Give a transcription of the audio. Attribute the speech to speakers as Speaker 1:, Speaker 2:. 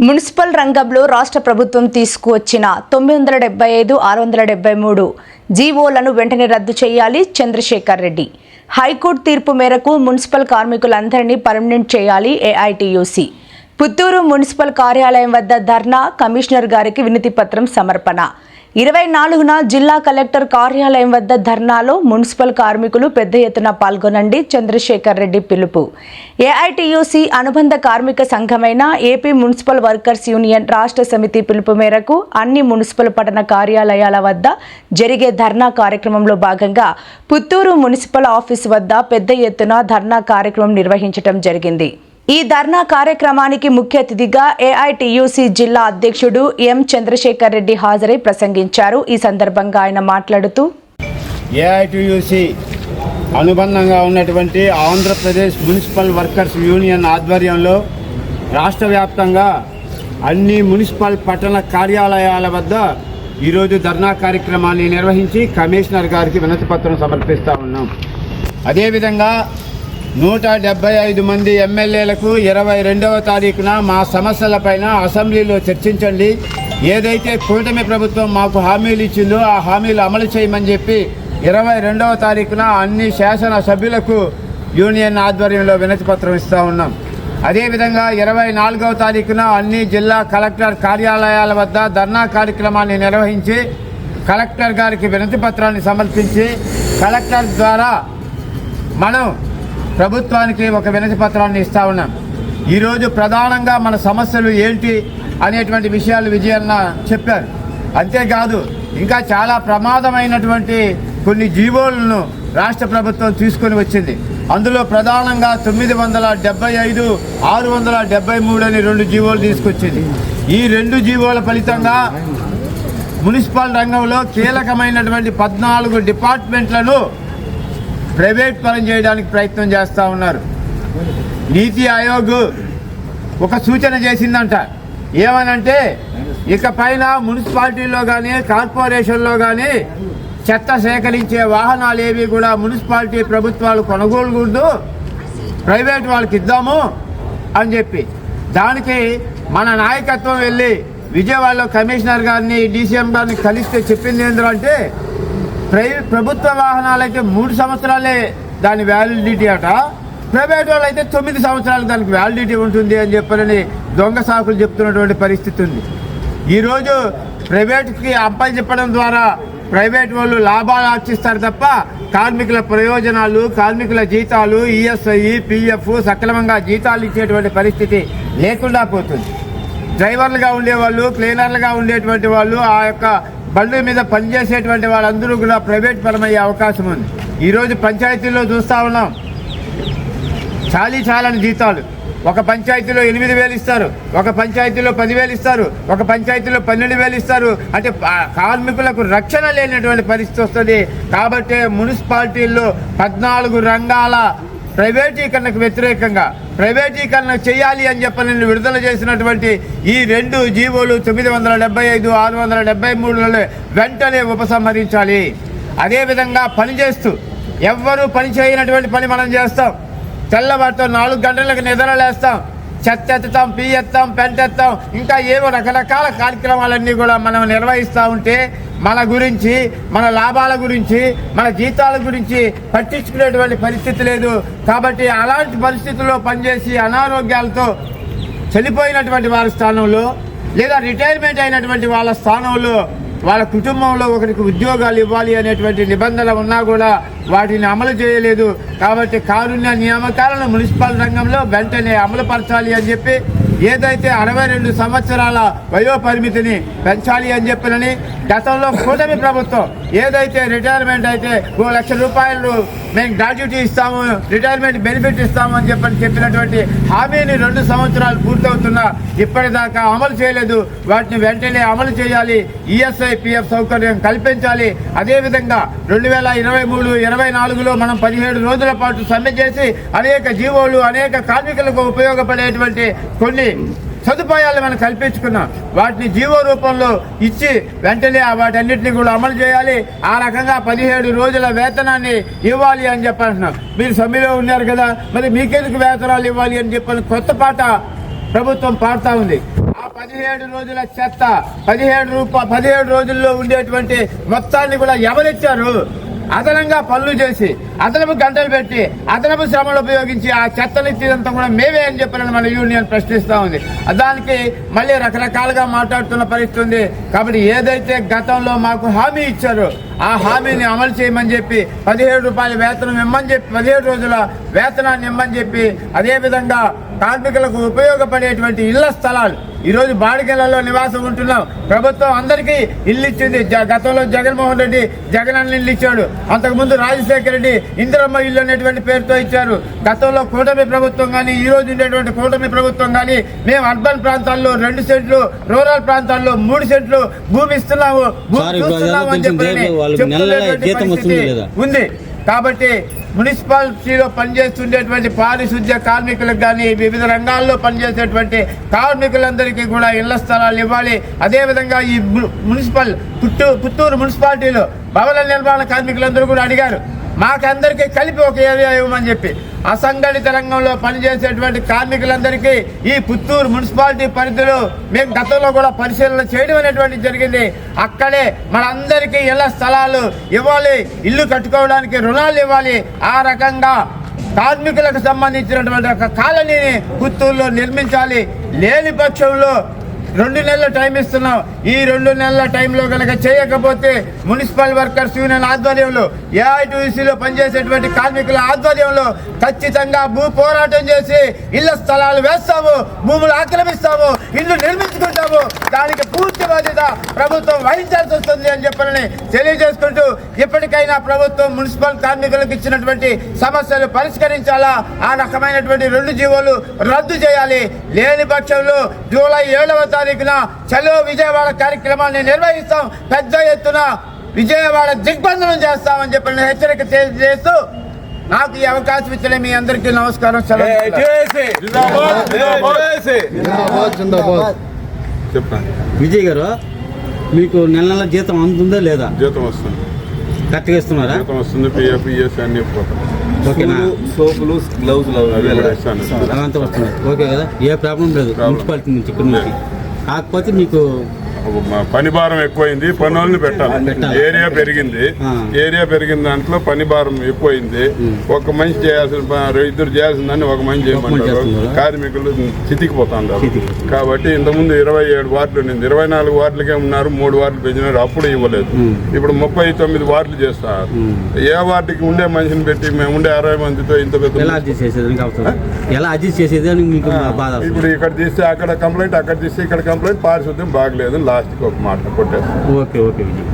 Speaker 1: Municipal రంగంలో రాష్ట్ర ప్రభుత్వం తీసుకువచ్చిన 975, 673 జీవోలను వెంటనే రద్దు చేయాలి. చంద్రశేఖర్ రెడ్డి హైకోర్టు తీర్పు మేరకు మున్సిపల్ కార్మికులందరినీ పర్మనెంట్ చేయాలి. ఏఐటీయూసీ పుత్తూరు మున్సిపల్ కార్యాలయం వద్ద ధర్నా, కమిషనర్ గారికి వినతి పత్రం సమర్పణ. 24న జిల్లా కలెక్టర్ కార్యాలయం వద్ద ధర్నాలో మున్సిపల్ కార్మికులు పెద్ద ఎత్తున పాల్గొనండి. చంద్రశేఖర్ రెడ్డి పిలుపు. ఏఐటీయూసీ అనుబంధ కార్మిక సంఘమైన ఏపీ మున్సిపల్ వర్కర్స్ యూనియన్ రాష్ట్ర సమితి పిలుపు మేరకు అన్ని మున్సిపల్ పట్టణ కార్యాలయాల వద్ద జరిగే ధర్నా కార్యక్రమంలో భాగంగా పుత్తూరు మున్సిపల్ ఆఫీసు వద్ద పెద్ద ఎత్తున ధర్నా కార్యక్రమం నిర్వహించడం జరిగింది. ఈ ధర్నా కార్యక్రమానికి ముఖ్య అతిథిగా ఏఐటీయూసీ జిల్లా అధ్యక్షుడు ఎం చంద్రశేఖర్ రెడ్డి హాజరై ప్రసంగించారు. ఈ సందర్భంగా ఆయన మాట్లాడుతూ
Speaker 2: ఏఐటీయూసీ అనుబంధంగా ఉన్నటువంటి ఆంధ్రప్రదేశ్ మున్సిపల్ వర్కర్స్ యూనియన్ ఆధ్వర్యంలో రాష్ట్ర వ్యాప్తంగా అన్ని మున్సిపల్ పట్టణ కార్యాలయాల వద్ద ఈరోజు ధర్నా కార్యక్రమాన్ని నిర్వహించి కమిషనర్ గారికి వినతి పత్రం సమర్పిస్తూ ఉన్నాం. అదేవిధంగా 175 మంది ఎమ్మెల్యేలకు 22వ తారీఖున మా సమస్యలపైన అసెంబ్లీలో చర్చించండి, ఏదైతే కూటమి ప్రభుత్వం మాకు హామీలు ఇచ్చిందో ఆ హామీలు అమలు చేయమని చెప్పి 22వ తారీఖున అన్ని శాసన సభ్యులకు యూనియన్ ఆధ్వర్యంలో వినతి పత్రం ఇస్తూ ఉన్నాం. అదేవిధంగా 24వ తారీఖున అన్ని జిల్లా కలెక్టర్ కార్యాలయాల వద్ద ధర్నా కార్యక్రమాన్ని నిర్వహించి కలెక్టర్ గారికి వినతి పత్రాన్ని సమర్పించి కలెక్టర్ ద్వారా మనం ప్రభుత్వానికి ఒక వినతి పత్రాన్ని ఇస్తా ఉన్నాం. ఈరోజు ప్రధానంగా మన సమస్యలు ఏంటి అనేటువంటి విషయాలు విజయన్న చెప్పారు. అంతేకాదు ఇంకా చాలా ప్రమాదమైనటువంటి కొన్ని జీవోలను రాష్ట్ర ప్రభుత్వం తీసుకొని వచ్చింది. అందులో ప్రధానంగా 975, 673 అని 2 జీవోలు తీసుకొచ్చింది. ఈ 2 జీవోల ఫలితంగా మున్సిపల్ రంగంలో కీలకమైనటువంటి 14 డిపార్ట్మెంట్లను ప్రైవేట్ పరం చేయడానికి ప్రయత్నం చేస్తూ ఉన్నారు. నీతి ఆయోగ్ ఒక సూచన చేసిందంట. ఏమనంటే ఇక పైన మున్సిపాలిటీల్లో కానీ కార్పొరేషన్లో కానీ చెత్త సేకరించే వాహనాలు ఏవి కూడా మున్సిపాలిటీ ప్రభుత్వాలు కొనుగోలుకూడదు, ప్రైవేట్ వాళ్ళకి ఇద్దాము అని చెప్పి దానికి మన నాయకత్వం వెళ్ళి విజయవాడలో కమిషనర్ గారిని, డీసీఎం గారిని కలిస్తే చెప్పింది ఏంటంటే ప్రభుత్వ వాహనాలైతే 3 సంవత్సరాలే దాని వ్యాలిడిటీ అట, ప్రైవేట్ వాళ్ళు అయితే 9 సంవత్సరాలు దానికి వ్యాలిడిటీ ఉంటుంది అని చెప్పని దొంగ సాకులు చెప్తున్నటువంటి పరిస్థితి ఉంది. ఈరోజు ప్రైవేట్కి అప్పచెప్పడం ద్వారా ప్రైవేట్ వాళ్ళు లాభాలు ఆర్జిస్తారు తప్ప కార్మికుల ప్రయోజనాలు, కార్మికుల జీతాలు, ఈఎస్ఐ, పిఎఫ్ సక్రమంగా జీతాలు ఇచ్చేటువంటి పరిస్థితి లేకుండా పోతుంది. డ్రైవర్లుగా ఉండేవాళ్ళు, క్లీనర్లుగా ఉండేటువంటి వాళ్ళు, ఆ యొక్క బండ్ల మీద పనిచేసేటువంటి వాళ్ళందరూ కూడా ప్రైవేట్ పరమయ్యే అవకాశం ఉంది. ఈరోజు పంచాయతీల్లో చూస్తూ ఉన్నాం, చాలని జీతాలు. ఒక పంచాయతీలో 8,000 ఇస్తారు, ఒక పంచాయతీలో 10,000 ఇస్తారు, ఒక పంచాయతీలో 12,000 ఇస్తారు. అంటే కార్మికులకు రక్షణ లేనటువంటి పరిస్థితి వస్తుంది. కాబట్టి మున్సిపాలిటీల్లో 14 రంగాల ప్రైవేటీకరణకు వ్యతిరేకంగా ప్రైవేటీకరణ చేయాలి అని చెప్పని విడుదల చేసినటువంటి ఈ 2 జీవోలు 975, 673 వెంటనే ఉపసంహరించాలి. అదేవిధంగా పనిచేస్తూ ఎవ్వరూ పని చేయనటువంటి పని మనం చేస్తాం. తెల్లవారితో 4 గంటలకు నిద్రలేస్తాం, చెత్త ఎత్తుతాం, పీ ఎత్తాం, పెంట ఎత్తాం, ఇంకా ఏవో రకరకాల కార్యక్రమాలన్నీ కూడా మనం నిర్వహిస్తూ ఉంటే మన గురించి, మన లాభాల గురించి, మన జీతాల గురించి పట్టించుకునేటువంటి పరిస్థితి లేదు. కాబట్టి అలాంటి పరిస్థితుల్లో పనిచేసి అనారోగ్యాలతో చనిపోయినటువంటి వారి స్థానంలో లేదా రిటైర్మెంట్ అయినటువంటి వాళ్ళ స్థానంలో వాళ్ళ కుటుంబంలో ఒకరికి ఉద్యోగాలు ఇవ్వాలి అనేటువంటి నిబంధన ఉన్నా కూడా వాటిని అమలు చేయలేదు. కాబట్టి కారుణ్య నియామకాలను మున్సిపల్ రంగంలో వెంటనే అమలుపరచాలి అని చెప్పి, ఏదైతే 62 సంవత్సరాల వయోపరిమితిని పెంచాలి అని చెప్పినని గతంలో కూటమి ప్రభుత్వం ఏదైతే రిటైర్మెంట్ అయితే 1 లక్ష రూపాయలు మేము గ్రాడ్యుటీ ఇస్తాము, రిటైర్మెంట్ బెనిఫిట్ ఇస్తాము అని చెప్పినటువంటి హామీని 2 సంవత్సరాలు పూర్తవుతున్నా ఇప్పటిదాకా అమలు చేయలేదు. వాటిని వెంటనే అమలు చేయాలి. ఈఎస్ఐ, పిఎఫ్ సౌకర్యం కల్పించాలి. అదేవిధంగా 2023, 24లో మనం 17 రోజుల పాటు సమ్మె చేసి అనేక జీవోలు, అనేక కార్మికులకు ఉపయోగపడేటువంటి కొన్ని సదుపాయాలు మనం కల్పించుకున్నాం. వాటిని జీవో రూపంలో ఇచ్చి వెంటనే వాటన్నిటిని కూడా అమలు చేయాలి. ఆ రకంగా 17 రోజుల వేతనాన్ని ఇవ్వాలి అని చెప్పంటున్నాం. మీరు సమ్మెలో ఉన్నారు కదా, మరి మీకెందుకు వేతనాలు ఇవ్వాలి అని చెప్పని కొత్త పాట ప్రభుత్వం పాడుతూ ఉంది. ఆ 17 రోజుల చెత్త 17 రోజుల్లో ఉండేటువంటి మొత్తాన్ని కూడా ఎవరిచ్చారు? అదనంగా పనులు చేసి అదనపు గంటలు పెట్టి అదనపు శ్రమలు ఉపయోగించి ఆ చెత్తనిచ్చేదంతా కూడా మేమే అని చెప్పిన మన యూనియన్ ప్రశ్నిస్తా ఉంది. దానికి మళ్ళీ రకరకాలుగా మాట్లాడుతున్న పరిస్థితి ఉంది. కాబట్టి ఏదైతే గతంలో మాకు హామీ ఇచ్చారో ఆ హామీని అమలు చేయమని చెప్పి 17 రూపాయల వేతనం ఇమ్మని చెప్పి 17 రోజుల వేతనాన్ని ఇమ్మని చెప్పి అదేవిధంగా కార్మికులకు ఉపయోగపడేటువంటి ఇళ్ల స్థలాలు ఈరోజు బాడిగలలో నివాసం ఉంటున్నాం. ప్రభుత్వం అందరికీ ఇల్లు ఇచ్చింది. గతంలో జగన్మోహన్ రెడ్డి జగనన్న ఇల్లు ఇచ్చాడు. అంతకుముందు రాజశేఖర రెడ్డి ఇందిరమ్మ ఇల్లు అనేటువంటి పేరుతో ఇచ్చారు. గతంలో కూటమి ప్రభుత్వం కానీ ఈ రోజు ఉండేటువంటి కూటమి ప్రభుత్వం కానీ మేము అర్బన్ ప్రాంతాల్లో 2 సెంట్లు, రూరల్ ప్రాంతాల్లో 3 సెంట్లు భూమి ఇస్తున్నాము, భూమి చూస్తున్నాము అని చెప్పి ఉంది. కాబట్టి మున్సిపాలిటీలో పనిచేస్తుండేటువంటి పారిశుద్ధ్య కార్మికులకు కానీ వివిధ రంగాల్లో పనిచేసేటువంటి కార్మికులందరికీ కూడా ఇళ్ల స్థలాలు ఇవ్వాలి. అదేవిధంగా ఈ పుత్తూరు మున్సిపాలిటీలో భవన నిర్మాణ కార్మికులందరూ కూడా అడిగారు మాకందరికీ కలిపి ఒక ఏరియా ఇవ్వమని చెప్పి. అసంఘటిత రంగంలో పనిచేసేటువంటి కార్మికులందరికీ ఈ పుత్తూరు మున్సిపాలిటీ పరిధిలో మేము గతంలో కూడా పరిశీలన చేయడం అనేటువంటి జరిగింది. అక్కడే మనందరికీ ఇళ్ల స్థలాలు ఇవ్వాలి, ఇల్లు కట్టుకోవడానికి రుణాలు ఇవ్వాలి. ఆ రకంగా కార్మికులకు సంబంధించినటువంటి ఒక కాలనీని పుత్తూరులో నిర్మించాలి. లేని పక్షంలో 2 నెలల టైం ఇస్తున్నాం. ఈ 2 నెలల టైంలో కనుక చేయకపోతే మున్సిపల్ వర్కర్స్ యూనియన్ ఆధ్వర్యంలో ఏఐటీయూసీలో పనిచేసేటువంటి కార్మికుల ఆధ్వర్యంలో ఖచ్చితంగా భూ పోరాటం చేసి ఇళ్ల స్థలాలు వేస్తాము, భూములు ఆక్రమిస్తాము, ఇల్లు నిర్మించుకుంటాము. దానికి పూర్తి బాధ్యత ప్రభుత్వం వహించాల్సి వస్తుంది అని చెప్పని తెలియజేసుకుంటూ ఇప్పటికైనా ప్రభుత్వం మున్సిపల్ కార్మికులకు ఇచ్చినటువంటి సమస్యలు పరిష్కరించాలా, ఆ రకమైనటువంటి 2 జీవోలు రద్దు చేయాలి. లేని పక్షంలో జూలై 7వ తారీఖున చలో విజయవాడ కార్యక్రమాన్ని నిర్వహిస్తాం. పెద్ద ఎత్తున విజయవాడ దిగ్బంధనం చేస్తామని చెప్పి హెచ్చరిక చేస్తూ నాకు ఈ అవకాశం ఇచ్చిన మీ అందరికీ నమస్కారం.
Speaker 3: విజయ్ గారు, మీకు నెల నెల జీతం అందుతుందా లేదా?
Speaker 4: జీతం వస్తుంది,
Speaker 3: కరెక్ట్గా ఇస్తున్నారా?
Speaker 4: జీతం వస్తుంది. పిఎఫ్ ఈఎస్ అన్ని
Speaker 3: ఓకేనా?
Speaker 5: సోపులు, గ్లౌజ్
Speaker 3: అదంతా వస్తుంది. ఓకే కదా, ఏ ప్రాబ్లం లేదు మున్సిపాలిటీ నుంచి ఇక్కడ నుంచి. కాకపోతే మీకు
Speaker 4: పని భారం ఎక్కువైంది, పని వాళ్ళని పెట్టాలి. ఏరియా పెరిగింది, ఏరియా పెరిగిన దాంట్లో పని భారం ఎక్కువైంది. ఒక మనిషి చేయాల్సిన 2 చేయాల్సిన దాన్ని ఒక మనిషి చేయమంటారు. కార్మికులు చితికిపోతున్నారు. కాబట్టి ఇంతకుముందు 27 వార్డులు ఉంది, 24 వార్డులకే ఉన్నారు, 3 వార్డులు పెంచినారు, అప్పుడు ఇవ్వలేదు. ఇప్పుడు 39 వార్డులు చేస్తారు. ఏ వార్డుకి ఉండే మనిషిని పెట్టి మేము ఉండే 60 మందితో ఇంత పెద్ద
Speaker 3: ఎలా అడ్జస్ట్ చేసేది అని మీకు బాధ?
Speaker 4: ఇప్పుడు ఇక్కడ తీస్తే అక్కడ కంప్లైంట్, అక్కడ తీస్తే ఇక్కడ కంప్లైంట్, పారిశుద్ధ్యం బాగలేదు, లాస్ట్కి ఒక మాట కొట్టేస్తాం.
Speaker 3: ఓకే విజయ్.